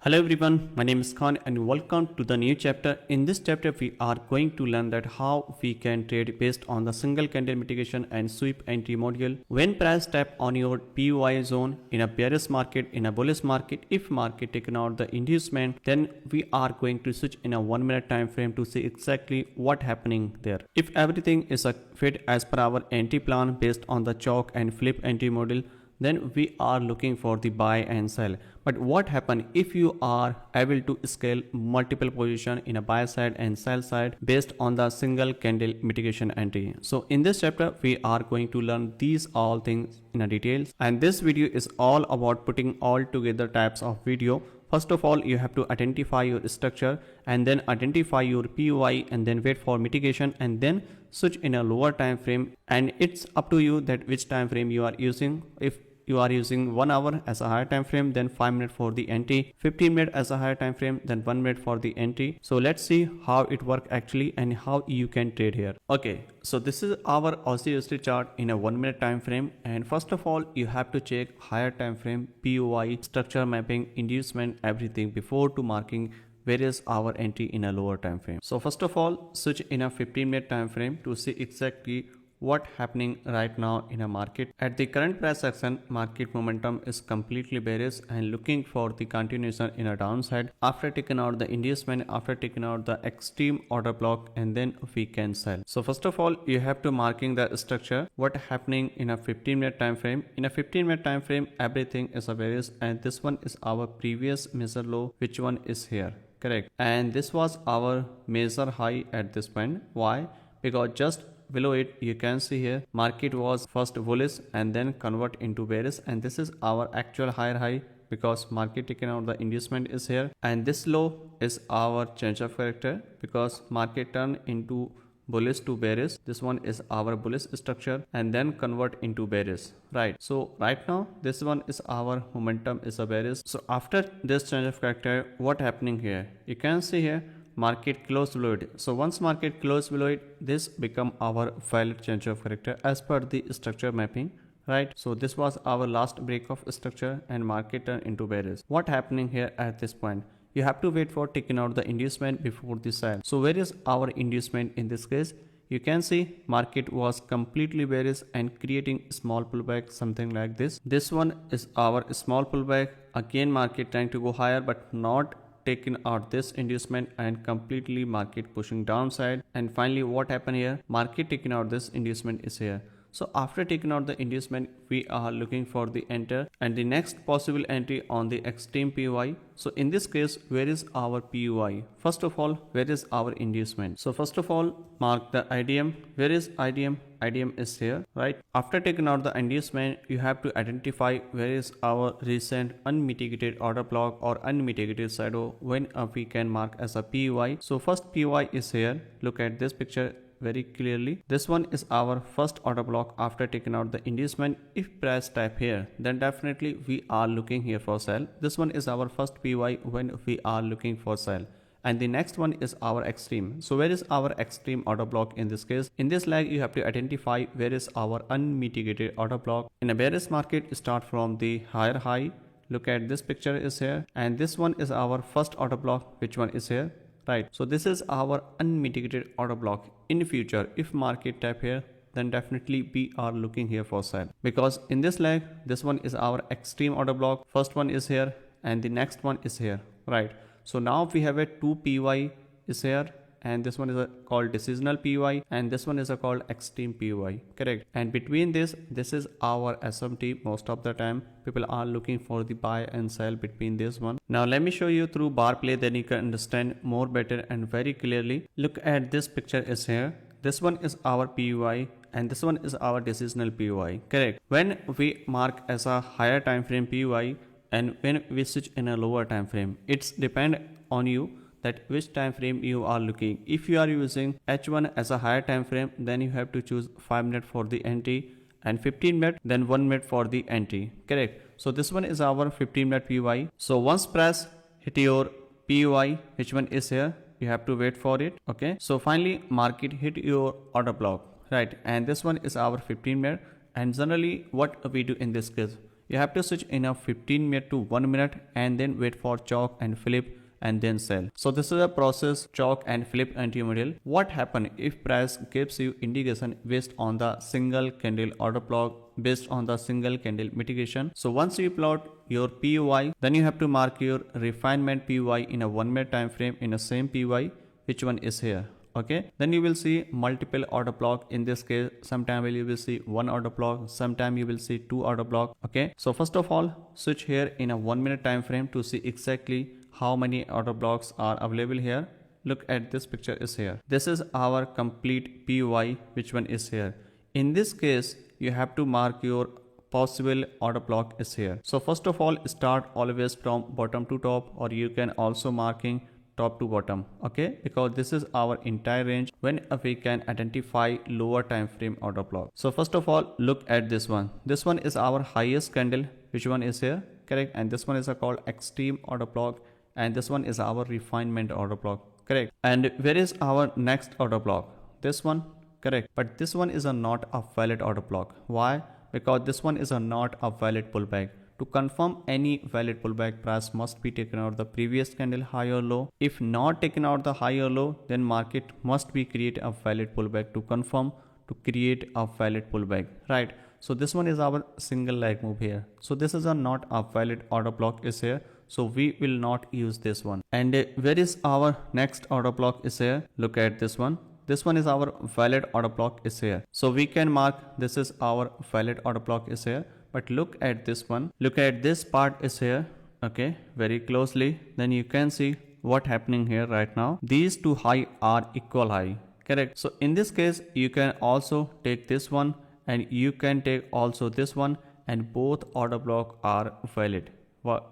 Hello everyone, my name is Khan and welcome to the new chapter. In this chapter we are going to learn that how we can trade based on the single candle mitigation and sweep entry module. When price tap on your PUI zone in a bearish market, in a bullish market, if market taken out the inducement, then we are going to switch in a 1 minute time frame to see exactly what happening there. If everything is a fit as per our entry plan based on the chalk and flip entry model, then we are looking for the buy and sell. But what happen if you are able to scale multiple position in a buy side and sell side based on the single candle mitigation entry? So in this chapter we are going to learn these all things in a details, and this video is all about putting all together types of video. First of all, you have to identify your structure and then identify your PUI and then wait for mitigation and then switch in a lower time frame, and it's up to you that which time frame you are using. If you are using 1 hour as a higher time frame, then 5 minutes for the entry, 15 minutes as a higher time frame, then 1 minute for the entry. So let's see how it works actually and how you can trade here. Okay, so this is our Aussie chart in a 1 minute time frame, and first of all you have to check higher time frame, PUI, structure mapping, inducement, everything before to marking where is our entry in a lower time frame. So first of all, switch in a 15 minute time frame to see exactly what happening right now in a market. At the current price action, market momentum is completely bearish and looking for the continuation in a downside after taking out the inducement, after taking out the extreme order block, and then we can sell. So first of all, you have to marking the structure what happening in a 15 minute time frame. In a 15 minute time frame, everything is a bearish, and this one is our previous measure low, which one is here, correct? And this was our measure high at this point. Why? Because just below it you can see here market was first bullish and then convert into bearish, and this is our actual higher high because market taken out the inducement is here, and this low is our change of character because market turn into bullish to bearish. This one is our bullish structure and then convert into bearish, right? So right now this one is our momentum is a bearish. So after this change of character, what happening here, you can see here market close below it. So once market close below it, this become our valid change of character as per the structure mapping, right? So this was our last break of structure and market turn into bearish. What happening here at this point, you have to wait for taking out the inducement before the sell. So where is our inducement in this case? You can see market was completely bearish and creating small pullback, something like this. This one is our small pullback. Again market trying to go higher but not taking out this inducement and completely market pushing downside. And finally what happened here, market taking out this inducement is here. So after taking out the inducement, we are looking for the enter and the next possible entry on the extreme PUI. So in this case, where is our PUI? First of all, where is our inducement? So first of all, mark the IDM. Where is IDM? IDM is here, right? After taking out the inducement, you have to identify where is our recent unmitigated order block or unmitigated shadow when we can mark as a PUI. So first PUI is here. Look at this picture very clearly. This one is our first order block after taking out the inducement. If price tap here, then definitely we are looking here for sell. This one is our first PY when we are looking for sell, and the next one is our extreme. So where is our extreme order block in this case? In this lag you have to identify where is our unmitigated order block. In a bearish market, start from the higher high. Look at this picture is here, and this one is our first order block, which one is here, right? So this is our unmitigated order block. In future, if market tap here, then definitely we are looking here for sell, because in this leg this one is our extreme order block. First one is here and the next one is here, right? So now we have a 2 PY is here, and this one is called decisional PY and this one is called extreme PY, correct? And between this is our SMT. Most of the time people are looking for the buy and sell between this one. Now let me show you through bar play, then you can understand more better and very clearly. Look at this picture is here. This one is our PUI and this one is our decisional PUI, correct? When we mark as a higher time frame PUI and when we switch in a lower time frame, it's depend on you that which time frame you are looking. If you are using H1 as a higher time frame, then you have to choose 5 minutes for the entry and 15 minutes, then 1 minute for the entry, correct? So this one is our 15 minute PUI. So once press hit your PUI, which one is here, you have to wait for it, okay? So finally market hit your order block, right? And this one is our 15 minute. And generally what we do in this case, you have to switch in a 15 minute to 1 minute and then wait for chalk and flip and then sell. So this is a process chalk and flip anti-model. What happen if price gives you indication based on the single candle order block, based on the single candle mitigation? So once you plot your POI, then you have to mark your refinement POI in a 1 minute time frame in the same POI, which one is here. Okay, then you will see multiple order block. In this case, sometime you will see one order block, sometime you will see two order block. Okay, so first of all, switch here in a 1 minute time frame to see exactly how many order blocks are available here. Look at this picture is here. This is our complete POI, which one is here. In this case, you have to mark your possible order block is here. So first of all, start always from bottom to top, or you can also marking top to bottom. Okay, because this is our entire range when we can identify lower time frame order block. So first of all, look at this one. This one is our highest candle, which one is here, correct? And this one is called extreme order block, and this one is our refinement order block, correct? And where is our next order block? This one, correct? But this one is not a valid order block. Why? Because this one is not a valid pullback. To confirm any valid pullback, price must be taken out the previous candle high or low. If not taken out the high or low, then market must be create a valid pullback to confirm, to create a valid pullback, right? So this one is our single leg move here. So this is not a valid order block is here. So we will not use this one. And where is our next order block is here? Look at this one. This one is our valid order block is here. So we can mark this is our valid order block is here. But look at this one. Look at this part is here. Okay, very closely. Then you can see what happening here right now. These two high are equal high, correct? So in this case, you can also take this one and you can take also this one, and both order block are valid.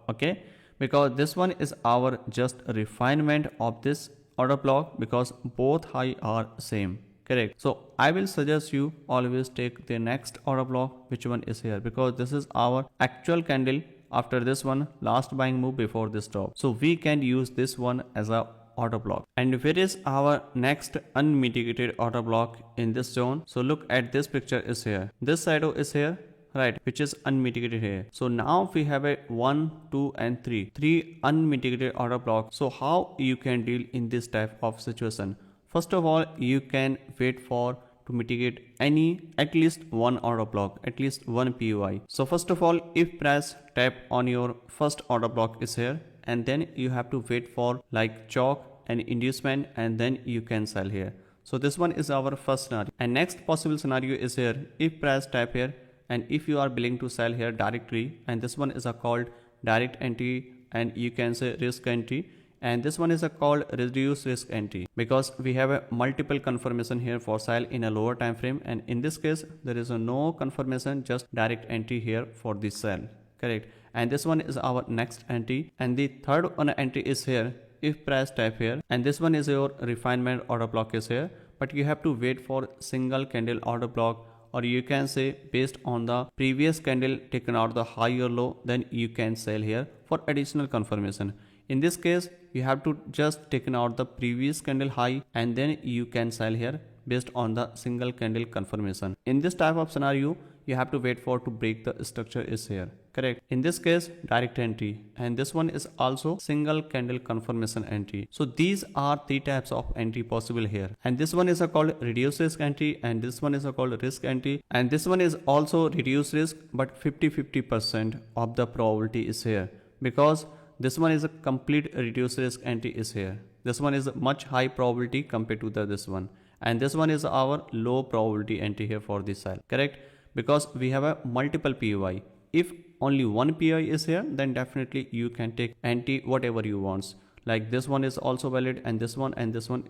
Okay, because this one is our just refinement of this order block, because both high are same, correct? So I will suggest you always take the next order block, which one is here, because this is our actual candle after this one, last buying move before this top. So we can use this one as a order block. And where is our next unmitigated order block in this zone? So look at this picture is here. This shadow is here, right, which is unmitigated here. So now we have a 1, 2 and 3 unmitigated order blocks. So how you can deal in this type of situation? First of all, you can wait for to mitigate any at least one order block, at least one POI. So first of all, if price tap on your first order block is here, and then you have to wait for like chalk and inducement, and then you can sell here. So this one is our first scenario. And next possible scenario is here, if price tap here and if you are willing to sell here directly, and this one is called direct entry, and you can say risk entry, and this one is called reduced risk entry, because we have a multiple confirmation here for sale in a lower time frame, and in this case there is no confirmation, just direct entry here for the sell, correct? And this one is our next entry, and the third one entry is here if price tap here, and this one is your refinement order block is here, but you have to wait for single candle order block, or you can say based on the previous candle taken out the high or low, then you can sell here for additional confirmation. In this case, you have to just taken out the previous candle high, and then you can sell here based on the single candle confirmation. In this type of scenario, you have to wait for to break the structure is here, correct? In this case, direct entry, and this one is also single candle confirmation entry. So these are three types of entry possible here, and this one is called reduced risk entry, and this one is called risk entry, and this one is also reduced risk, but 50% of the probability is here, because this one is a complete reduced risk entry is here. This one is a much high probability compared to this one, and this one is our low probability entry here for this sale, correct? Because we have a multiple POI. If only one POI is here, then definitely you can take entry whatever you want. Like this one is also valid, and this one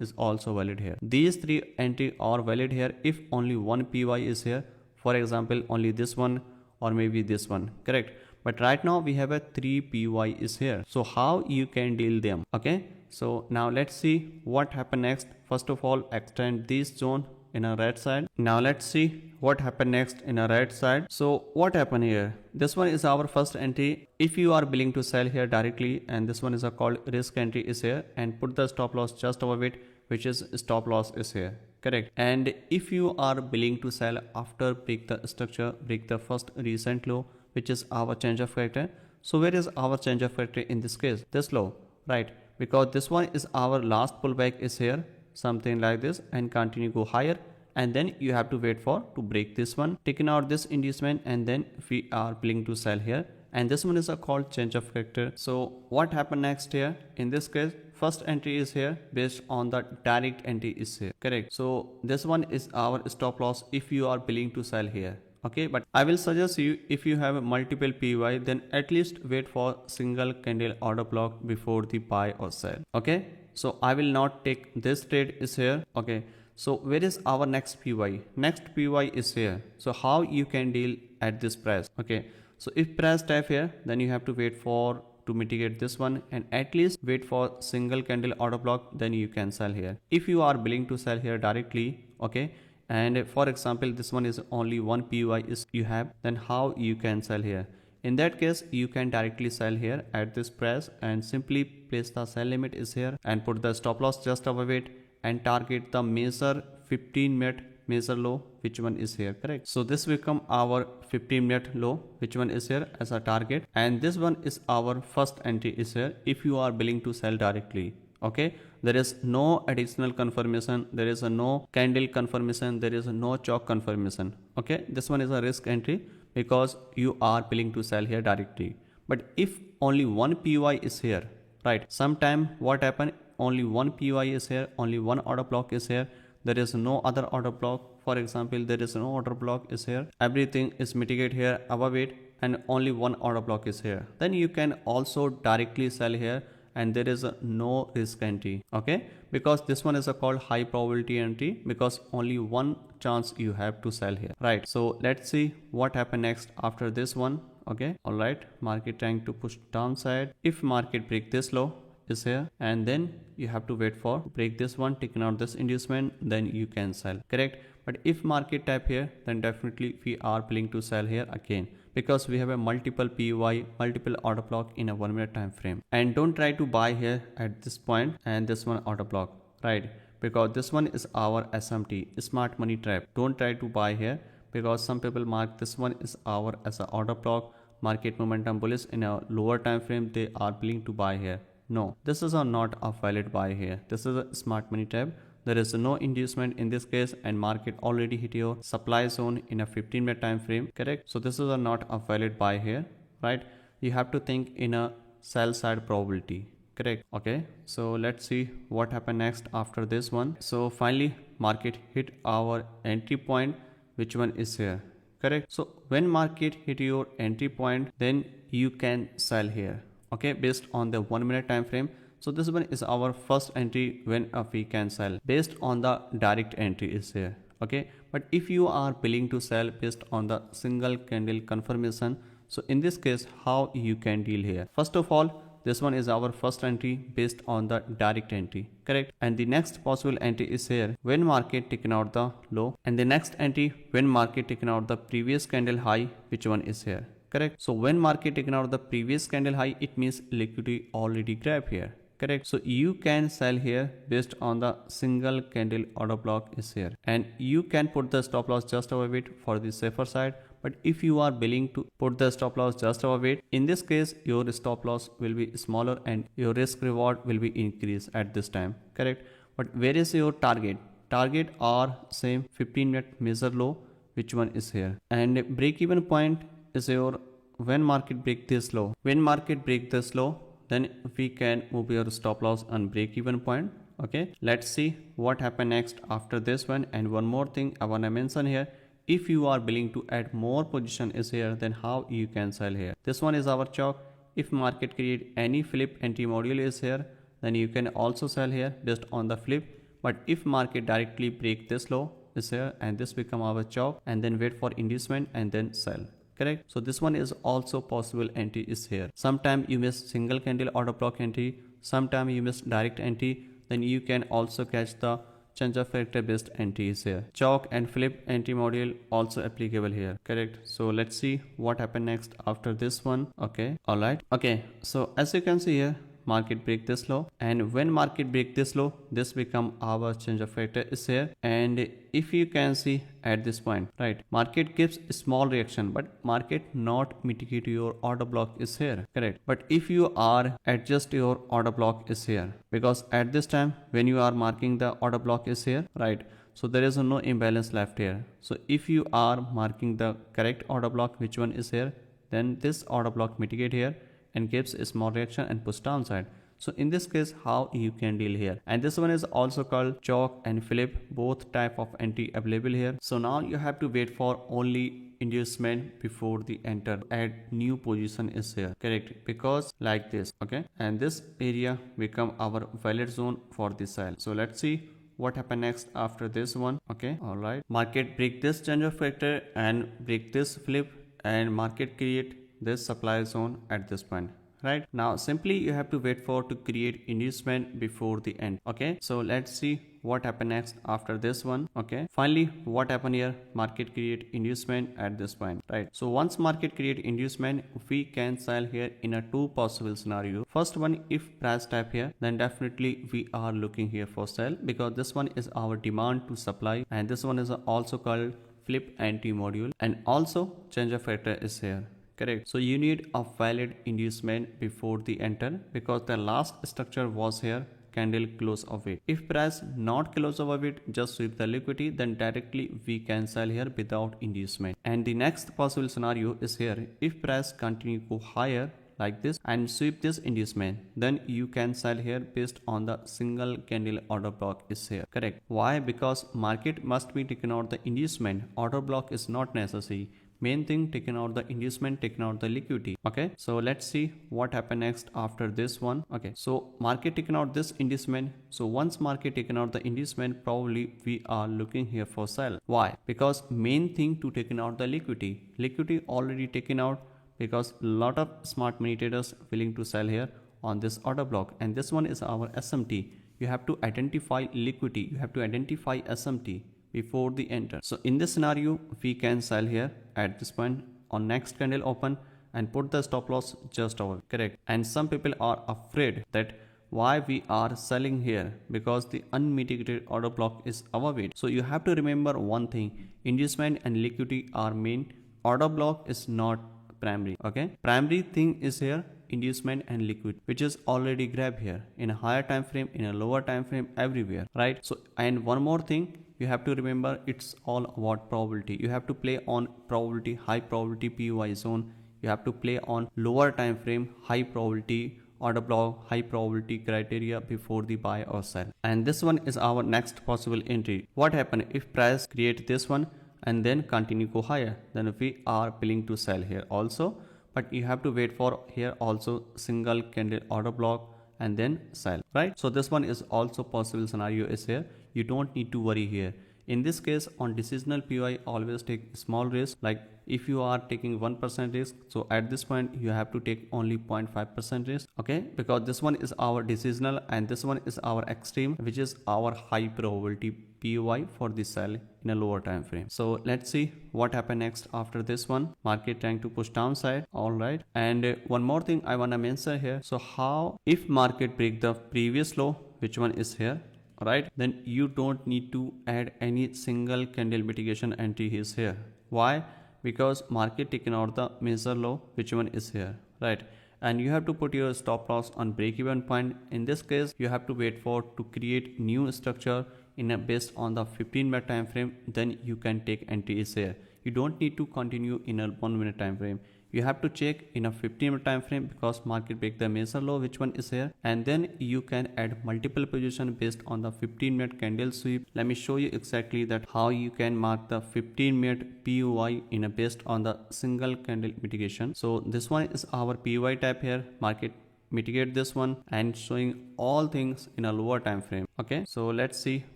is also valid here. These three entry are valid here if only one POI is here. For example, only this one or maybe this one, correct? But right now we have a 3 POI is here. So how you can deal them? Okay. So now let's see what happened next. First of all, extend this zone in a red side. Now let's see what happened next in a red side. So what happened here? This one is our first entry. If you are willing to sell here directly, and this one is called risk entry is here, and put the stop loss just above it, which is stop loss is here, correct? And if you are willing to sell after break the structure, break the first recent low, which is our change of character. So where is our change of character in this case? This low, right? Because this one is our last pullback is here, something like this, and continue go higher, and then you have to wait for to break this one, taking out this inducement, and then we are planning to sell here, and this one is a called change of character. So what happened next here? In this case, first entry is here based on the direct entry is here, correct? So this one is our stop loss if you are willing to sell here. Okay, but I will suggest you, if you have multiple PY, then at least wait for single candle order block before the buy or sell. Okay, so I will not take this trade is here. Okay, so where is our next PY? Next PY is here. So how you can deal at this price? Okay, so if price tap here, then you have to wait for to mitigate this one, and at least wait for single candle order block, then you can sell here. If you are willing to sell here directly, okay, and for example this one is only one PY is you have, then how you can sell here? In that case, you can directly sell here at this price and simply place the sell limit is here and put the stop loss just above it and target the measure 15-minute measure low, which one is here, correct? So this become our 15-minute low, which one is here as a target, and this one is our first entry is here if you are willing to sell directly. Okay, there is no additional confirmation, there is a no candle confirmation, there is a no chalk confirmation. Okay, this one is a risk entry because you are willing to sell here directly. But if only one PY is here, right, sometime what happen, only one PY is here, only one order block is here, there is no other order block. For example, there is no order block is here, everything is mitigate here above it, and only one order block is here, then you can also directly sell here and there is a no risk entry. Okay, because this one is a called high probability entry because only one chance you have to sell here, right? So let's see what happen next after this one. Okay, all right, market trying to push downside. If market break this low is here, and then you have to wait for break this one, taking out this inducement, then you can sell, correct? But if market tap here, then definitely we are planning to sell here again because we have a multiple PY, multiple order block in a 1 minute time frame. And don't try to buy here at this point and this one order block, right? Because this one is our SMT, smart money trap. Don't try to buy here because some people mark this one is our as a order block, market momentum bullish in a lower time frame, they are willing to buy here. No, this is not a valid buy here. This is a smart money trap. There is no inducement in this case and market already hit your supply zone in a 15-minute time frame, correct? So this is not a valid buy here, right? You have to think in a sell side probability, correct? Okay, so let's see what happened next after this one. So finally market hit our entry point, which one is here, correct? So when market hit your entry point, then you can sell here, okay, based on the 1 minute time frame. So this one is our first entry when we can sell based on the direct entry is here. Okay, but if you are willing to sell based on the single candle confirmation, so in this case how you can deal here? First of all, this one is our first entry based on the direct entry, correct? And the next possible entry is here when market taken out the low, and the next entry when market taken out the previous candle high, which one is here, correct? So when market taken out the previous candle high, it means liquidity already grab here, correct? So you can sell here based on the single candle order block is here, and you can put the stop loss just above it for the safer side. But if you are willing to put the stop loss just above it, in this case your stop loss will be smaller and your risk reward will be increased at this time, correct? But where is your target? Target are same 15-minute measure low, which one is here, and break even point is your when market break this low. When market break this low, then we can move your stop loss on break even point. Okay, let's see what happened next after this one. And one more thing I want to mention here, if you are willing to add more position is here, then how you can sell here? This one is our chalk. If market create any flip entry module is here, then you can also sell here based on the flip. But if market directly break this low is here and this become our chalk, and then wait for inducement and then sell, correct? So this one is also possible entry is here. Sometime you miss single candle order block entry, sometime you miss direct entry, then you can also catch the change of character based entry is here. Chalk and flip entry module also applicable here, correct? So let's see what happened next after this one. Okay, all right. Okay, so as you can see here, market break this low, and when market break this low, this become our change of factor is here. And if you can see at this point, right, market gives a small reaction, but market not mitigate your order block is here, correct. But if you are adjust your order block is here, because at this time when you are marking the order block is here, right, so there is no imbalance left here. So if you are marking the correct order block, which one is here, then this order block mitigate here and gives a small reaction and push downside. So in this case, how you can deal here, and this one is also called chalk and flip, both type of entry available here. So now you have to wait for only inducement before the enter, add new position is here, correct, because like this, okay, and this area become our valid zone for the sell. So let's see what happened next after this one. Okay, all right, market break this change of factor and break this flip, and market create this supply zone at this point. Right now simply you have to wait for to create inducement before the end. Okay, so let's see what happened next after this one. Okay, finally what happened here, market create inducement at this point, right. So once market create inducement, we can sell here in a two possible scenario. First one, if price tap here, then definitely we are looking here for sell, because this one is our demand to supply, and this one is also called flip anti module, and also change of factor is here, correct. So you need a valid inducement before the enter, because the last structure was here candle close of it. If price not close of it, just sweep the liquidity, then directly we can sell here without inducement. And the next possible scenario is here, if price continue go higher like this and sweep this inducement, then you can sell here based on the single candle order block is here, correct. Why? Because market must be taken out the inducement, order block is not necessary. Main thing, taken out the inducement, taken out the liquidity. Okay, so let's see what happened next after this one. Okay, so market taken out this inducement. So once market taken out the inducement, probably we are looking here for sell. Why? Because main thing to taken out the liquidity already taken out, because lot of smart money traders willing to sell here on this order block, and this one is our SMT. You have to identify liquidity, you have to identify SMT before the enter. So in this scenario, we can sell here at this point on next candle open and put the stop loss just over, correct. And some people are afraid that why we are selling here, because the unmitigated order block is our weight. So you have to remember one thing, inducement and liquidity are main, order block is not primary. Okay, primary thing is here inducement and liquid, which is already grabbed here in a higher time frame, in a lower time frame, everywhere, right. So and one more thing, you have to remember, it's all about probability. You have to play on probability, high probability POI zone. You have to play on lower time frame, high probability order block, high probability criteria before the buy or sell. And this one is our next possible entry. What happen if price create this one and then continue go higher? Then we are willing to sell here also, but you have to wait for here also single candle order block and then sell, right. So this one is also possible scenario is here. You don't need to worry here. In this case, on decisional POI, always take small risk. Like if you are taking 1% risk, so at this point you have to take only 0.5% risk. Okay, because this one is our decisional and this one is our extreme, which is our high probability POI for the sell in a lower time frame. So let's see what happened next after this one. Market trying to push downside. All right, and one more thing I want to mention here. So how if market break the previous low, which one is here, right, then you don't need to add any single candle mitigation entry is here. Why? Because market taken out the major low, which one is here, right, and you have to put your stop loss on break even point. In this case, you have to wait for to create new structure in a based on the 15-minute time frame, then you can take entry is here. You don't need to continue in a 1-minute time frame. You have to check in a 15-minute time frame, because market break the major low, which one is here, and then you can add multiple position based on the 15-minute candle sweep. Let me show you exactly that how you can mark the 15-minute POI in a based on the single candle mitigation. So this one is our POI type here. Market mitigate this one and showing all things in a lower time frame. Okay, so let's see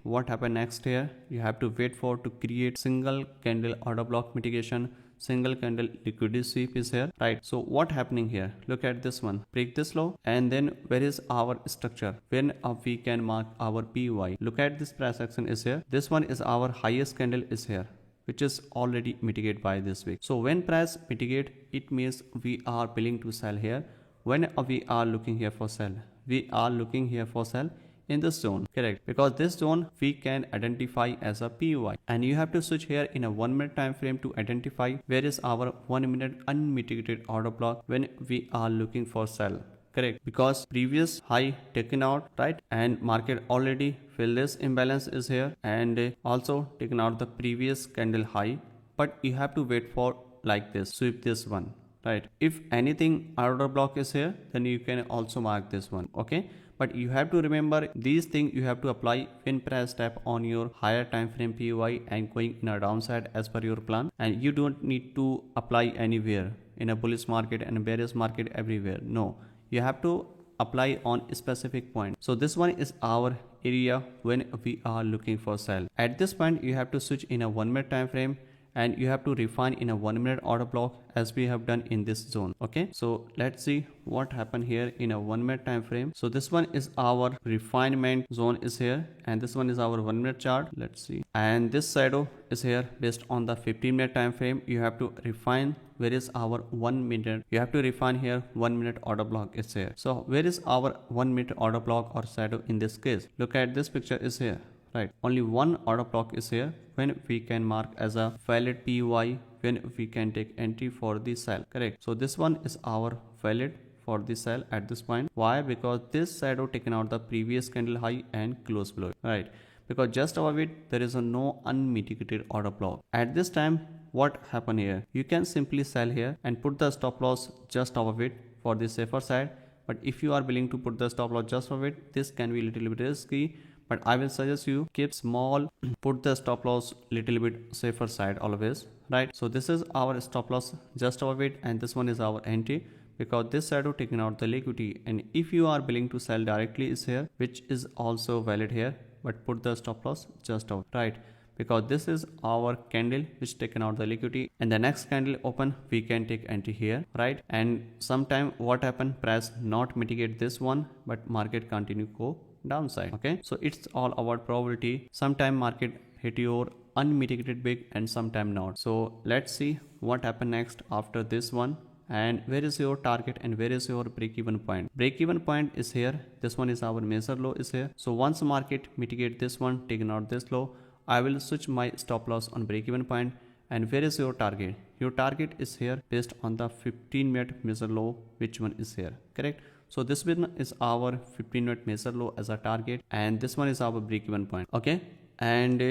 what happened next here. You have to wait for to create single candle order block mitigation, single candle liquidity sweep is here, right. So what happening here, look at this one, break this low, and then where is our structure when we can mark our POI. Look at this price action is here. This one is our highest candle is here, which is already mitigated by this week. So when price mitigate, it means we are willing to sell here. When we are looking here for sell, we are looking here for sell in this zone, correct? Because this zone we can identify as a PUI, and you have to switch here in a 1 minute time frame to identify where is our 1 minute unmitigated order block when we are looking for sell, correct? Because previous high taken out, right, and market already filled this imbalance is here, and also taken out the previous candle high, but you have to wait for like this, sweep this one, right? If anything order block is here, then you can also mark this one, okay? But you have to remember these things you have to apply when price tap on your higher time frame PUI and going in a downside as per your plan, and you don't need to apply anywhere in a bullish market and a bearish market everywhere. No, you have to apply on a specific point. So this one is our area when we are looking for sell. At this point you have to switch in a 1 minute time frame, and you have to refine in a 1 minute order block as we have done in this zone, okay? So let's see what happened here in a 1 minute time frame. So this one is our refinement zone is here, and this one is our 1 minute chart. Let's see, and this shadow is here based on the 15 minute time frame. You have to refine where is our 1 minute, you have to refine here 1 minute order block is here. So where is our 1 minute order block or shadow in this case? Look at this picture is here, right? Only one order block is here when we can mark as a valid PUI, when we can take entry for the sell, correct? So this one is our valid for the sell at this point. Why? Because this shadow taken out the previous candle high and close below, right? Because just above it there is a no unmitigated order block. At this time what happened here? You can simply sell here and put the stop loss just above it for the safer side. But if you are willing to put the stop loss just above it, this can be a little bit risky, but I will suggest you keep small, put the stop loss little bit safer side always, right? So this is our stop loss just above it, and this one is our entry, because this shadow taken out the liquidity. And if you are willing to sell directly is here, which is also valid here, but put the stop loss just out, right? Because this is our candle which taken out the liquidity, and the next candle open we can take entry here, right? And sometime what happen, price not mitigate this one, but market continue go downside, okay? So it's all about probability. Sometime market hit your unmitigated big and sometime not. So let's see what happened next after this one, and where is your target and where is your break-even point. Break-even point is here. This one is our major low is here. So once market mitigate this one, taking out this low, I will switch my stop loss on break-even point. And where is your target? Your target is here based on the 15-minute major low, which one is here, correct? So this one is our 15-minute major low as a target, and this one is our break-even point, okay? And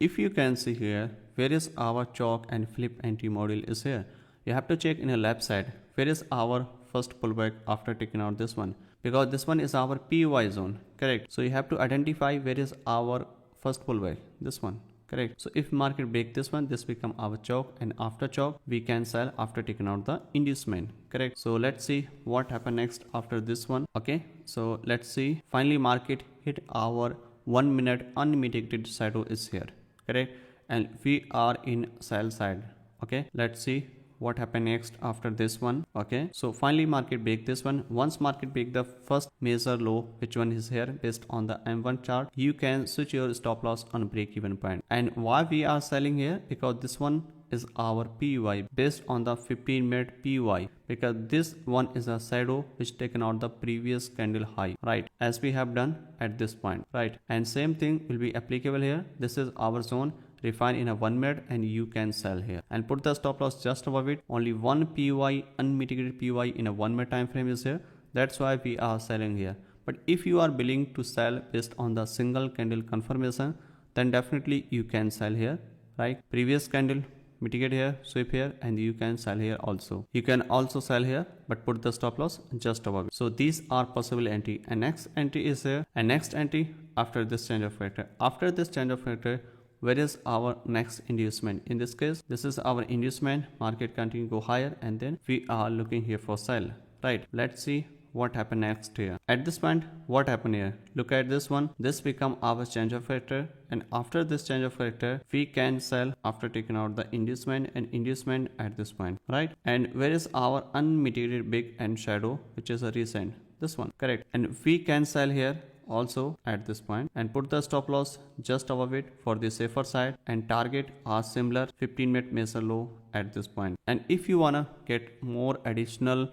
if you can see here, where is our chalk and flip entry model is here. You have to check in the left side, where is our first pullback after taking out this one, because this one is our PUI zone, correct? So you have to identify where is our first pullback, this one, correct? So if market break this one, this become our chalk, and after chalk we can sell after taking out the inducement, correct? So let's see what happened next after this one, okay? So let's see, finally market hit our 1 minute unmitigated shadow is here, correct? And we are in sell side, okay? Let's see what happened next after this one, okay? So finally market break this one. Once market break the first major low, which one is here based on the M1 chart, you can switch your stop loss on break even point. And why we are selling here? Because this one is our PUI based on the 15-minute PUI, because this one is a shadow which taken out the previous candle high, right? As we have done at this point, right? And same thing will be applicable here. This is our zone, refine in a 1 minute, and you can sell here and put the stop loss just above it. Only one PUI, unmitigated PUI in a 1 minute time frame is here. That's why we are selling here. But if you are willing to sell based on the single candle confirmation, then definitely you can sell here, right? Previous candle mitigate here, sweep here, and you can sell here also. You can also sell here, but put the stop loss just above it. So these are possible entry, and next entry is here, and next entry after this change of factor. After this change of factor, where is our next inducement? In this case, this is our inducement. Market continue go higher, and then we are looking here for sell, right? Let's see what happened next here. At this point, what happened here? Look at this one. This become our change of factor, and after this change of factor, we can sell after taking out the inducement and inducement at this point, right? And where is our unmitigated big and shadow, which is a recent, this one, correct? And we can sell here also at this point and put the stop loss just above it for the safer side, and target a similar 15-minute major low at this point. And if you wanna get more additional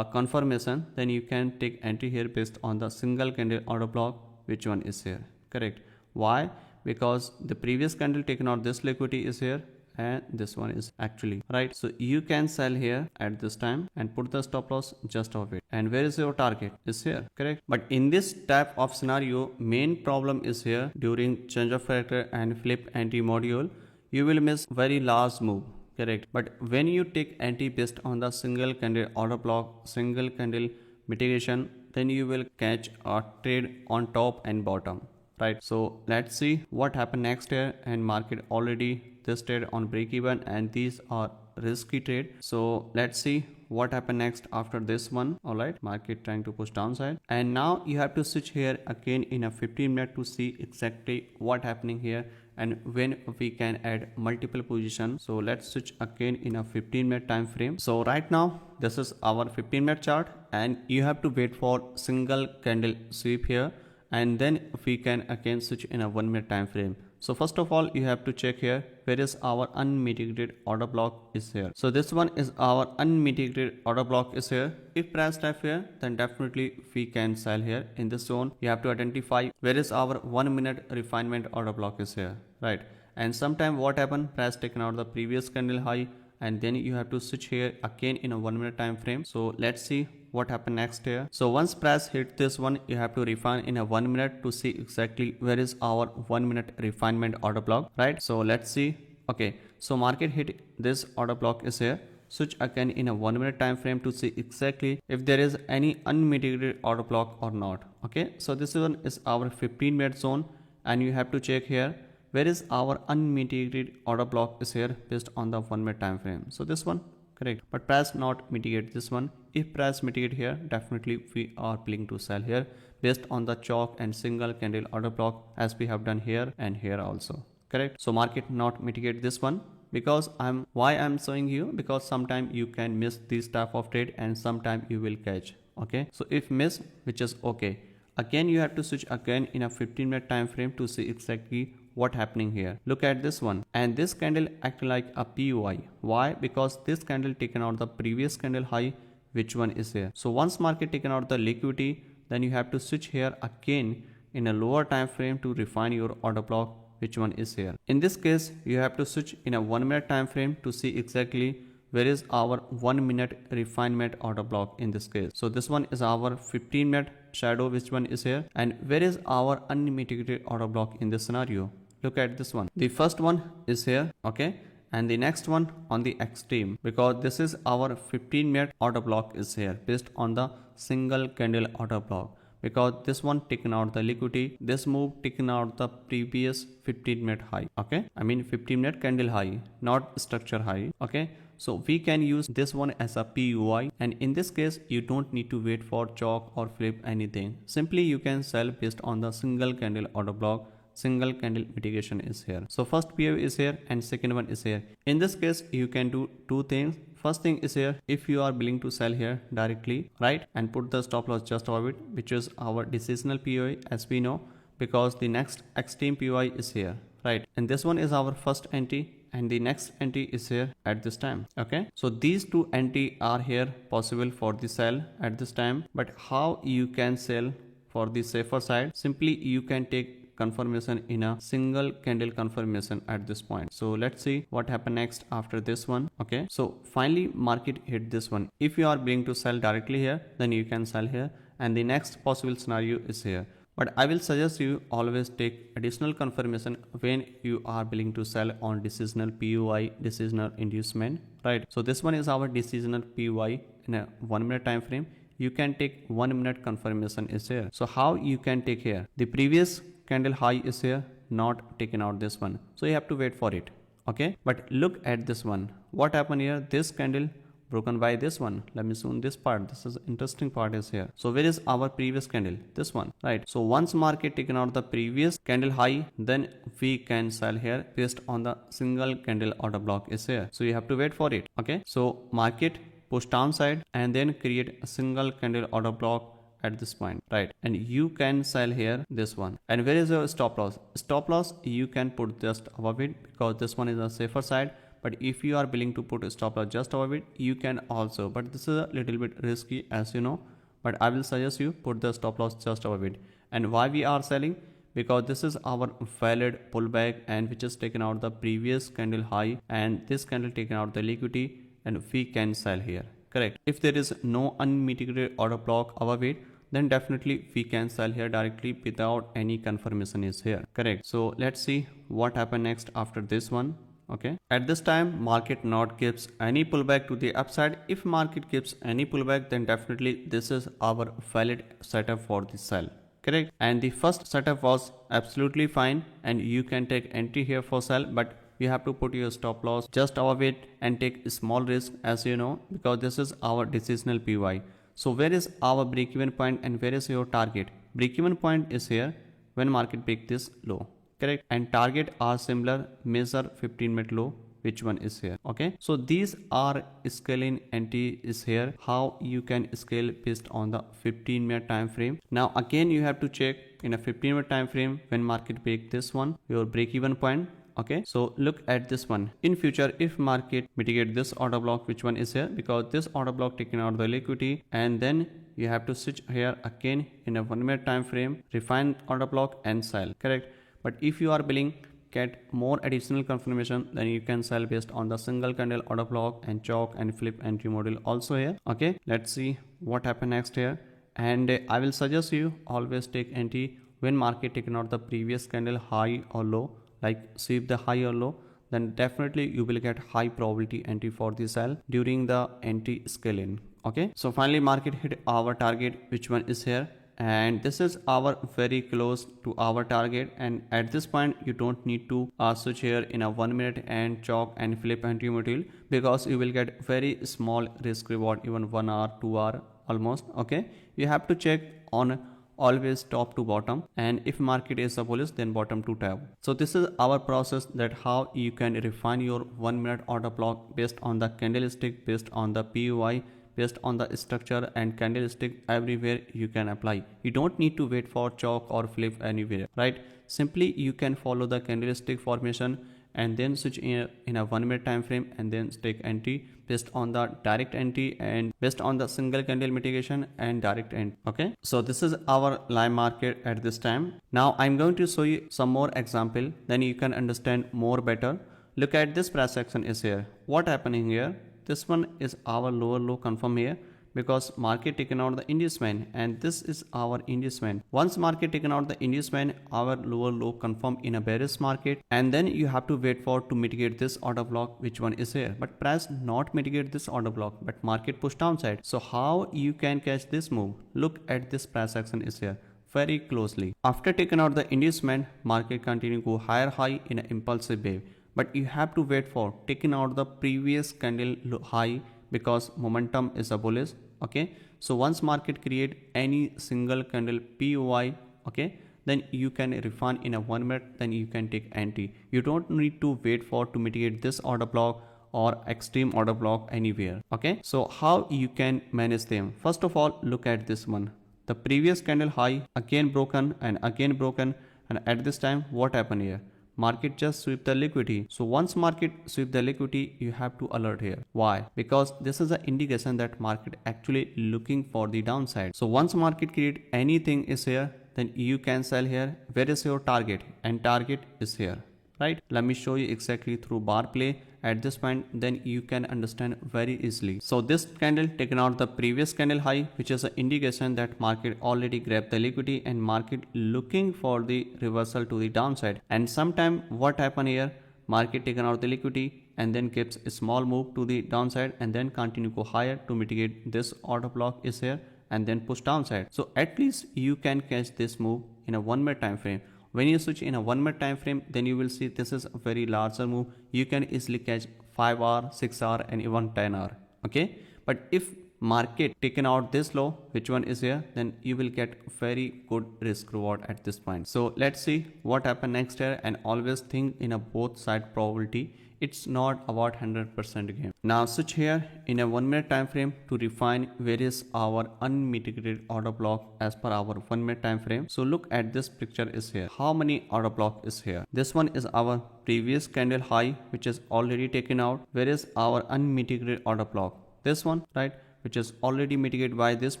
confirmation, then you can take entry here based on the single candle order block, which one is here. Correct. Why? Because the previous candle taken out this liquidity is here and this one is actually right. So you can sell here at this time and put the stop loss just of it. And where is your target? Is here. Correct. But in this type of scenario, main problem is here during change of character and flip anti module, you will miss very large move. Correct. But when you take anti based on the single candle order block, single candle mitigation, then you will catch a trade on top and bottom. Right. So let's see what happened next here, and market already this trade on break even, and these are risky trade. So let's see what happened next after this one. All right, market trying to push downside, and now you have to switch here again in a 15-minute to see exactly what happening here and when we can add multiple positions. So let's switch again in a 15-minute time frame. So right now this is our 15-minute chart, and you have to wait for single candle sweep here, and then we can again switch in a 1-minute time frame. So first of all, you have to check here where is our unmitigated order block is here. So this one is our unmitigated order block is here. If price tap here, then definitely we can sell here in this zone. You have to identify where is our 1-minute refinement order block is here, right? And sometime what happened, price taken out the previous candle high, and then you have to switch here again in a 1-minute time frame. So let's see what happened next here. So once price hit this one, you have to refine in a 1 minute to see exactly where is our 1-minute refinement order block, right? So let's see. Okay, so market hit this order block is here. Switch again in a 1-minute time frame to see exactly if there is any unmitigated order block or not. Okay, so this one is our 15-minute zone, and you have to check here where is our unmitigated order block is here based on the 1-minute time frame. So this one, correct, but price not mitigate this one. If price mitigate here, definitely we are planning to sell here based on the chalk and single candle order block, as we have done here and here also. Correct. So market not mitigate this one, because why I'm showing you, because sometime you can miss this type of trade and sometime you will catch. Okay, so if miss, which is okay, again you have to switch again in a 15-minute time frame to see exactly what happening here. Look at this one, and this candle act like a PUI. Why? Because this candle taken out the previous candle high, which one is here. So once market taken out the liquidity, then you have to switch here again in a lower time frame to refine your order block, which one is here. In this case, you have to switch in a 1-minute time frame to see exactly where is our 1-minute refinement order block in this case. So this one is our 15-minute shadow, which one is here, and where is our unmitigated order block in this scenario. Look at this one. The first one is here, okay, and the next one on the extreme, because this is our 15-minute order block is here based on the single candle order block, because this one taken out the liquidity, this move taken out the previous 15-minute high. Okay, I mean 15-minute candle high, not structure high. Okay, so we can use this one as a PUI, and in this case you don't need to wait for chalk or flip anything. Simply you can sell based on the single candle order block. Single candle mitigation is here. So first POV is here and second one is here. In this case, you can do two things. First thing is here, if you are willing to sell here directly, right, and put the stop loss just above it, which is our decisional POI, as we know, because the next extreme POI is here, right, and this one is our first entry, and the next entry is here at this time. Okay, so these two entry are here possible for the sell at this time. But how you can sell for the safer side? Simply you can take confirmation in a single candle confirmation at this point. So let's see what happened next after this one. Okay, so finally market hit this one. If you are willing to sell directly here, then you can sell here, and the next possible scenario is here. But I will suggest you always take additional confirmation when you are willing to sell on decisional PUI, decisional inducement, right? So this one is our decisional PUI in a 1-minute time frame. You can take 1-minute confirmation is here. So how you can take here? The previous candle high is here, not taken out this one, so you have to wait for it. Okay, but look at this one. What happened here? This candle broken by this one. Let me zoom this part. This is interesting part is here. So where is our previous candle? This one, right? So once market taken out the previous candle high, then we can sell here based on the single candle order block is here. So you have to wait for it. Okay, so market push downside and then create a single candle order block at this point, right, and you can sell here this one. And where is your stop loss? Stop loss you can put just above it, because this one is a safer side, But if you are willing to put a stop loss just above it, you can also, but this is a little bit risky, as you know, but I will suggest you put the stop loss just above it. And why we are selling? Because this is our valid pullback and which has taken out the previous candle high, and this candle taken out the liquidity, and we can sell here. Correct. If there is no unmitigated order block above it, then definitely we can sell here directly without any confirmation is here. Correct. So let's see what happened next after this one. Okay, at this time market not gives any pullback to the upside. If market gives any pullback, then definitely this is our valid setup for the sell. Correct. And the first setup was absolutely fine, and you can take entry here for sell, but you have to put your stop loss just above it and take a small risk, as you know, because this is our decisional PY. So where is our break even point and where is your target? Break even point is here when market break this low. Correct. And target are similar, measure 15-minute low, which one is here. Okay, so these are scaling entry is here, how you can scale based on the 15-minute time frame. Now again you have to check in a 15-minute time frame when market break this one, your break even point. Okay, so look at this one. In future, if market mitigate this order block, which one is here, because this order block taking out the liquidity, and then you have to switch here again in a 1-minute time frame, refine order block and sell. Correct. But if you are willing get more additional confirmation, then you can sell based on the single candle order block and chalk and flip entry model also here. Okay, let's see what happened next here. And I will suggest you always take entry when market taken out the previous candle high or low, like sweep the high or low, then definitely you will get high probability entry for the sell during the entry scaling. Okay, so finally market hit our target, which one is here, and this is our very close to our target. And at this point you don't need to switch here in a 1 minute and chalk and flip entry model, because you will get very small risk reward, even 1 hour 2 hour almost. Okay, you have to check on always top to bottom, and if market is a bullish, then bottom to top. So this is our process, that how you can refine your 1 minute order block based on the candlestick, based on the POI, based on the structure and candlestick. Everywhere you can apply. You don't need to wait for chalk or flip anywhere, right? Simply you can follow the candlestick formation and then switch in a 1 minute time frame, and then take entry based on the direct entry and based on the single candle mitigation and direct entry. Okay, so this is our live market at this time. Now I'm going to show you some more example, then you can understand more better. Look at this price action is here. What happening here? This one is our lower low confirm here, because market taken out the inducement, and this is our inducement. Once market taken out the inducement, our lower low confirm in a bearish market, and then you have to wait for to mitigate this order block, which one is here. But price not mitigate this order block, but market push downside. So how you can catch this move? Look at this price action is here very closely. After taking out the inducement, market continue go higher high in an impulsive wave, but you have to wait for taking out the previous candle high, because momentum is a bullish. Okay, so once market create any single candle POI, okay, then you can refine in a 1 minute, then you can take entry. You don't need to wait for to mitigate this order block or extreme order block anywhere. Okay, so how you can manage them? First of all, look at this one. The previous candle high again broken and again broken, and at this time what happened here? Market just sweep the liquidity. So once market sweep the liquidity, you have to alert here. Why? Because this is an indication that market actually looking for the downside. So once market create anything is here, then you can sell here. Where is your target? And target is here, right? Let me show you exactly through bar play at this point, then you can understand very easily. So this candle taken out the previous candle high, which is an indication that market already grabbed the liquidity and market looking for the reversal to the downside. And sometime what happened here? Market taken out the liquidity and then gives a small move to the downside, and then continue go higher to mitigate this order block is here, and then push downside. So at least you can catch this move in a 1 minute time frame. When you switch in a 1 minute time frame, then you will see this is a very larger move. You can easily catch 5 hour, 6 hour and even 10 hour. Okay, but if market taken out this low, which one is here, then you will get very good risk reward at this point. So let's see what happen next here, and always think in a both side probability. It's not about 100% game. Now switch here in a 1 minute time frame to refine where is our unmitigated order block as per our 1 minute time frame. So look at this picture is here. How many order block is here? This one is our previous candle high which is already taken out. Where is our unmitigated order block? This one, right, which is already mitigated by this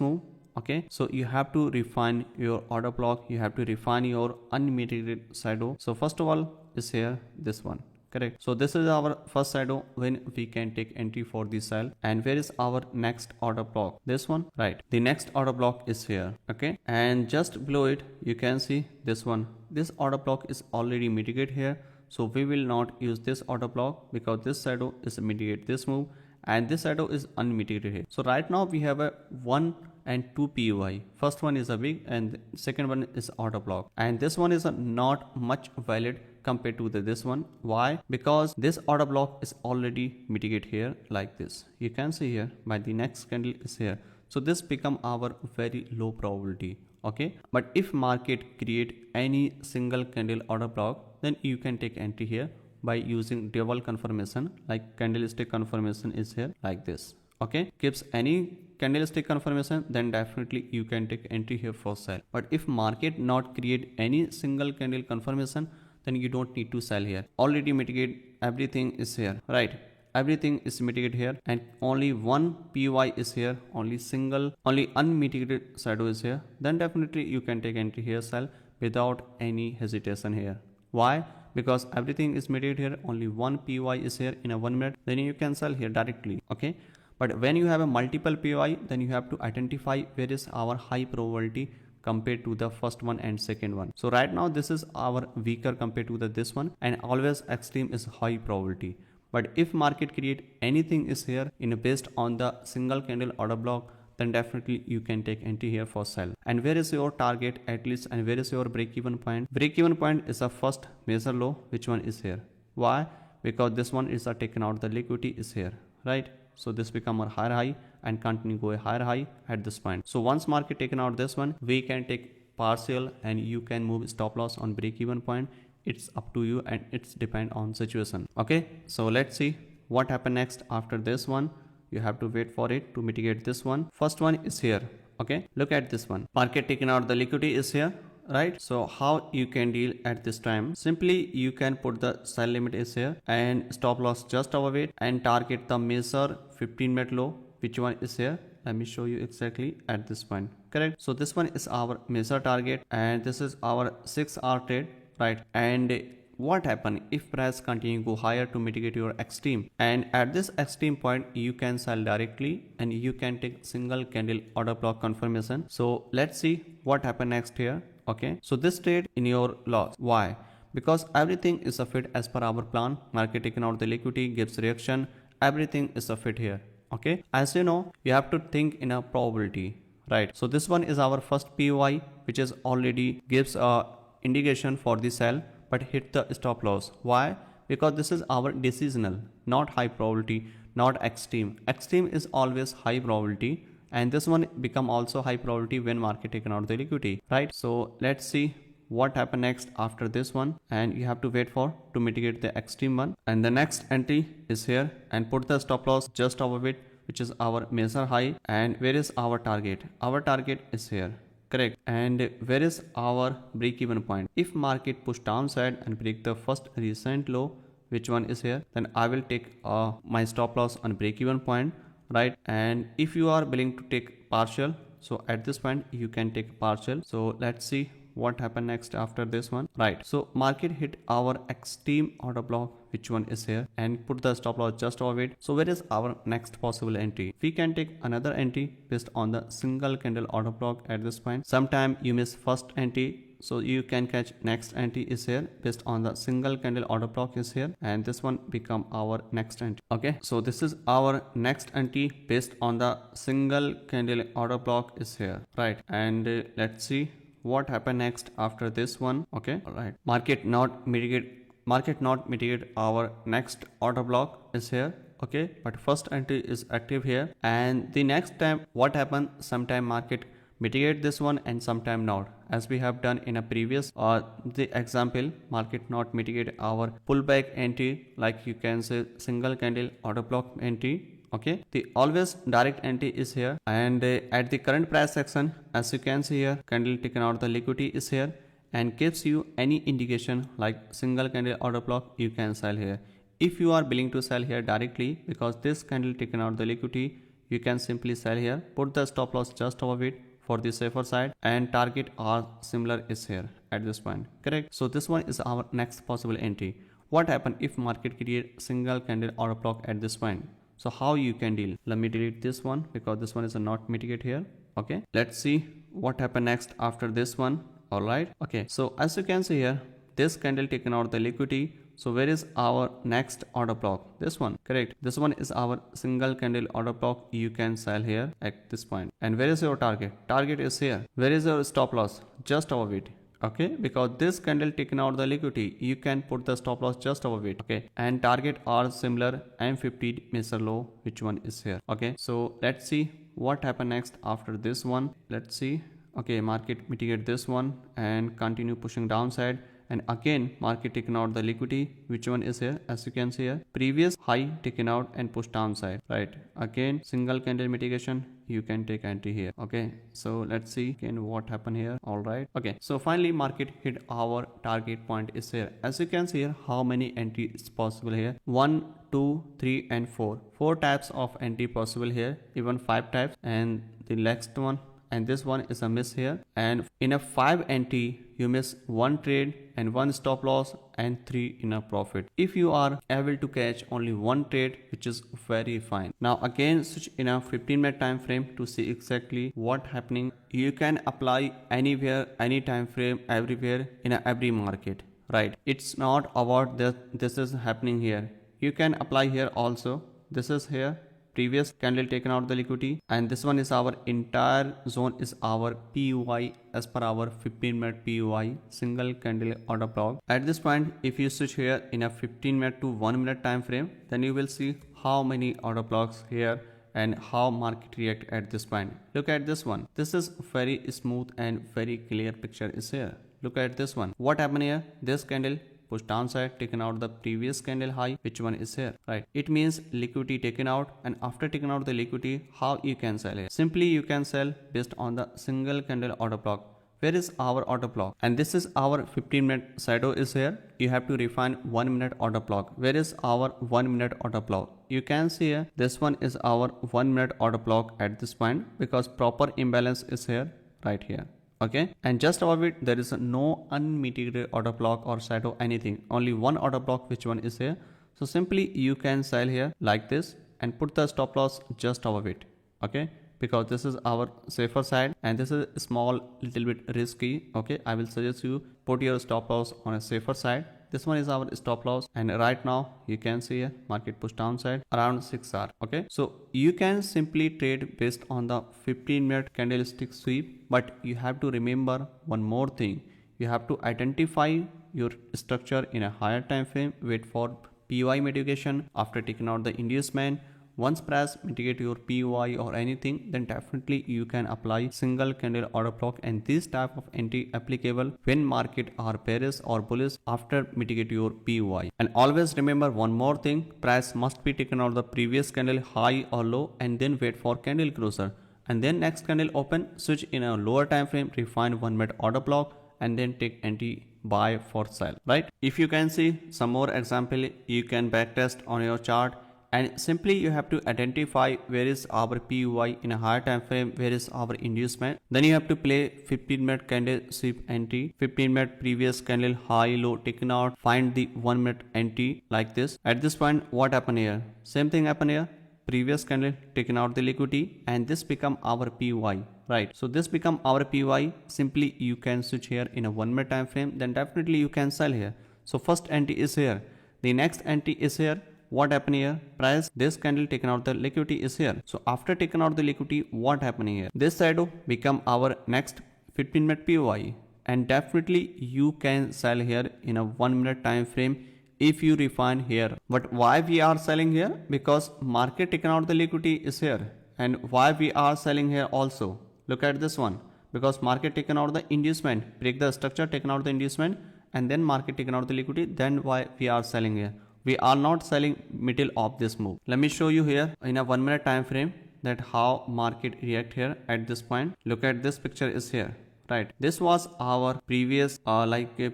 move. Okay, so you have to refine your order block, you have to refine your unmitigated shadow. So first of all is here this one, correct? So this is our first shadow when we can take entry for this sell. And where is our next order block? This one, right? The next order block is here. Okay, and just below it you can see this one. This order block is already mitigated here, so we will not use this order block because this shadow is mitigate this move and this shadow is unmitigated here. So right now we have a 1 and 2 POI. First one is a big and second one is order block, and this one is not much valid compared to this one. Why? Because this order block is already mitigated here like this. You can see here by the next candle is here. So this become our very low probability. Okay, but if market create any single candle order block, then you can take entry here by using double confirmation, like candlestick confirmation is here like this. Okay, gives any candlestick confirmation, then definitely you can take entry here for sell. But if market not create any single candle confirmation, then you don't need to sell here. Already mitigate, everything is here, right? Everything is mitigated here and only one PY is here, only unmitigated shadow is here, then definitely you can take entry here, sell without any hesitation here. Why? Because everything is mitigated here, only one PY is here in a 1 minute, then you can sell here directly. Okay, but when you have a multiple PY, then you have to identify where is our high probability compared to the first one and second one. So right now this is our weaker compared to this one, and always extreme is high probability. But if market create anything is here in based on the single candle order block, then definitely you can take entry here for sell. And where is your target at least, and where is your break even point? Break even point is the first major low, which one is here. Why? Because this one is taken out, the liquidity is here, right? So this become a higher high and continue go a higher high at this point. So once market taken out this one, we can take partial and you can move stop loss on break even point. It's up to you and it's depend on situation. Okay, so let's see what happen next after this one. You have to wait for it to mitigate this one. First one is here. Okay, look at this one. Market taken out, the liquidity is here, right? So how you can deal at this time? Simply you can put the sell limit is here and stop loss just above it and target the measure 15-minute low, which one is here. Let me show you exactly at this point, correct? So this one is our measure target and this is our 6-hour trade, right? And what happen if price continue go higher to mitigate your extreme, and at this extreme point you can sell directly and you can take single candle order block confirmation. So let's see what happen next here. Okay, so this trade in your loss. Why? Because everything is a fit as per our plan. Market taken out the liquidity, gives reaction, everything is a fit here. Okay, as you know, you have to think in a probability, right? So this one is our first POI, which is already gives a indication for the sell but hit the stop loss. Why? Because this is our decisional, not high probability, not extreme. Extreme is always high probability, and this one become also high probability when market taken out the liquidity, right? So let's see what happen next after this one, and you have to wait for to mitigate the extreme one. And the next entry is here and put the stop loss just above it, which is our measure high. And where is our target? Our target is here, correct? And where is our break even point? If market push downside and break the first recent low, which one is here, then I will take my stop loss on break even point, right? And if you are willing to take partial, so at this point you can take partial. So let's see what happened next after this one, right? So market hit our extreme order block, which one is here, and put the stop loss just over it. So where is our next possible entry? We can take another entry based on the single candle order block at this point. Sometime you miss first entry, so you can catch next entry is here based on the single candle order block is here, and this one become our next entry. Okay, so this is our next entry based on the single candle order block is here, right? And let's see what happened next after this one. Okay, all right, market not mitigate our next order block is here. Okay, but first entry is active here, and the next time what happened, sometime market mitigate this one and sometime not, as we have done in a previous the example. Market not mitigate our pullback entry, like you can say single candle order block entry. Okay, the always direct entry is here, and at the current price action, as you can see here, candle taken out the liquidity is here and gives you any indication like single candle order block, you can sell here. If you are willing to sell here directly, because this candle taken out the liquidity, you can simply sell here, put the stop loss just above it for the safer side, and target or similar is here at this point, correct? So this one is our next possible entry. What happen if market create single candle order block at this point? So how you can deal? Let me delete this one because this one is a not mitigate here. Okay, let's see what happen next after this one. All right, okay, so as you can see here, this candle taken out the liquidity. So where is our next order block? This one, correct? This one is our single candle order block. You can sell here at this point. And where is your target? Target is here. Where is your stop loss? Just above it. Okay, because this candle taken out the liquidity, you can put the stop loss just above it. Okay, and target are similar, M50 major low, which one is here. Okay, so let's see what happen next after this one. Let's see. Okay, market mitigate this one and continue pushing downside, and again market taken out the liquidity, which one is here, as you can see here, previous high taken out and push downside, right? Again single candle mitigation, you can take entry here. Okay, so let's see again what happened here. All right, okay, so finally market hit our target point is here. As you can see here, how many entry is possible here? 1, 2, 3 and 4 types of entry possible here, even 5 types, and the next one and this one is a miss here, and in a 5 entry you miss 1 trade and 1 stop loss and 3 in a profit. If you are able to catch only 1 trade, which is very fine. Now again switch in a 15-minute time frame to see exactly what happening. You can apply anywhere, any time frame, everywhere, in every market, right? It's not about this is happening here. You can apply here also. This is here previous candle taken out the liquidity, and this one is our entire zone is our PUI as per our 15-minute PUI single candle order block. At this point, if you switch here in a 15-minute to 1-minute time frame, then you will see how many order blocks here and how market react at this point. Look at this one. This is very smooth and very clear picture is here. Look at this one. What happened here? This candle push downside, taken out the previous candle high, which one is here, right? It means liquidity taken out, and after taking out the liquidity, how you can sell it? Simply you can sell based on the single candle order block. Where is our order block? And this is our 15-minute shadow is here. You have to refine 1-minute order block. Where is our 1-minute order block? You can see here, this one is our 1-minute order block at this point, because proper imbalance is here, right here. Okay, and just above it there is no unmitigated order block or shadow, anything, only one order block, which one is here. So simply you can sell here like this and put the stop loss just above it. Okay, because this is our safer side and this is small little bit risky. Okay, I will suggest you put your stop loss on a safer side. This one is our stop loss, and right now you can see here market push downside around 6 hours. Okay, so you can simply trade based on the 15-minute candlestick sweep, but you have to remember one more thing. You have to identify your structure in a higher time frame, wait for PUI mitigation after taking out the inducement. Once price mitigate your PUI or anything, then definitely you can apply single candle order block, and this type of entry applicable when market are bearish or bullish after mitigate your PUI. And always remember one more thing, price must be taken out the previous candle high or low, and then wait for candle closure, and then next candle open, switch in a lower time frame, refine 1-minute order block, and then take entry buy for sell, right? If you can see some more example, you can backtest on your chart. And simply you have to identify where is our PUI in a higher time frame, where is our inducement. Then you have to play 15-minute candle sweep entry, 15-minute previous candle high low taken out, find the 1-minute entry like this. At this point, what happened here? Same thing happened here. Previous candle taken out the liquidity, and this become our PUI, right? So this become our PUI. Simply you can switch here in a 1-minute time frame, then definitely you can sell here. So first entry is here, the next entry is here. What happened here? Price, this candle taken out the liquidity is here. So after taking out the liquidity, what happened here? This shadow become our next 15-minute PUI, and definitely you can sell here in a 1-minute time frame if you refine here. But why we are selling here? Because market taken out the liquidity is here, and why we are selling here also. Look at this one. because market taken out the inducement, break the structure, taken out the inducement, and then market taken out the liquidity, then why we are selling here. We are not selling middle of this move. Let me show you here in a 1 minute time frame that how market react here at this point. Look at this picture is here, right? This was our previous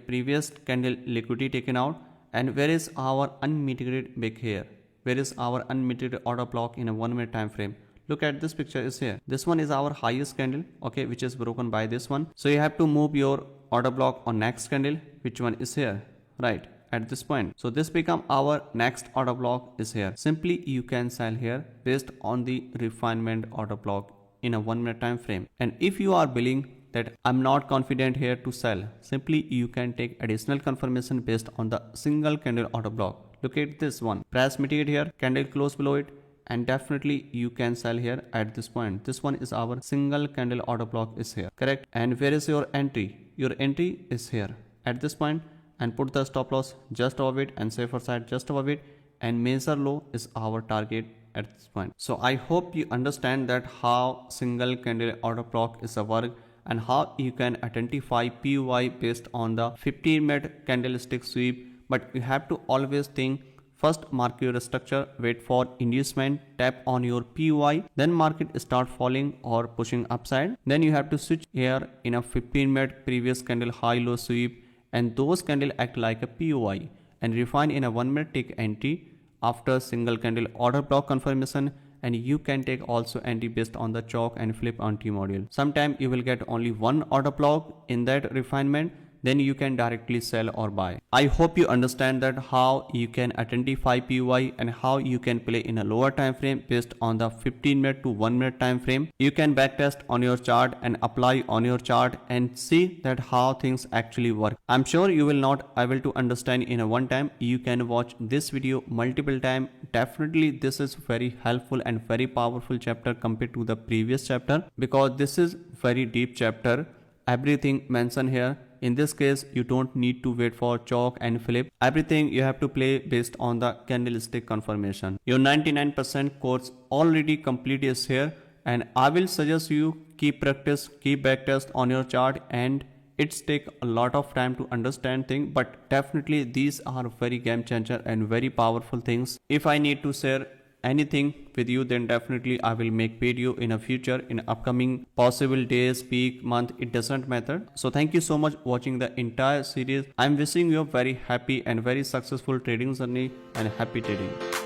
previous candle liquidity taken out, and where is our unmitigated wick here? Where is our unmitigated order block in a 1 minute time frame? Look at this picture is here. This one is our highest candle, okay, which is broken by this one. So you have to move your order block on next candle, which one is here, right, at this point. So this become our next order block is here. Simply you can sell here based on the refinement order block in a 1 minute time frame. And if you are believing that I'm not confident here to sell, simply you can take additional confirmation based on the single candle order block. Look at this one, price mitigate here, candle close below it, and definitely you can sell here at this point. This one is our single candle order block is here, correct? And where is your entry? Your entry is here at this point, and put the stop loss just above it and safer side just above it, and major low is our target at this point. So I hope you understand that how single candle order block is a work, and how you can identify PUI based on the 15-minute candlestick sweep. But you have to always think, first mark your structure, wait for inducement, tap on your PUI, then market start falling or pushing upside. Then you have to switch here in a 15-minute previous candle high low sweep, and those candle act like a PUI, and refine in a 1 minute take entry after single candle order block confirmation. And you can take also entry based on the chalk and flip anti-module. Sometime you will get only one order block in that refinement, then you can directly sell or buy. I hope you understand that how you can identify PUI and how you can play in a lower time frame based on the 15 minute to 1 minute time frame. You can backtest on your chart and apply on your chart and see that how things actually work. I'm sure you will not able to understand in a one time. You can watch this video multiple times. Definitely this is very helpful and very powerful chapter compared to the previous chapter, because this is very deep chapter. Everything mentioned here. In this case, you don't need to wait for chalk and flip. Everything you have to play based on the candlestick confirmation. Your 99% course already complete is here, and I will suggest you keep practice, keep backtest on your chart, and it's take a lot of time to understand things, but definitely these are very game changer and very powerful things. If I need to share anything with you, then definitely I will make video in a future, in upcoming possible days, week, month, it doesn't matter. So thank you so much watching the entire series. I'm wishing you a very happy and very successful trading journey, and happy trading.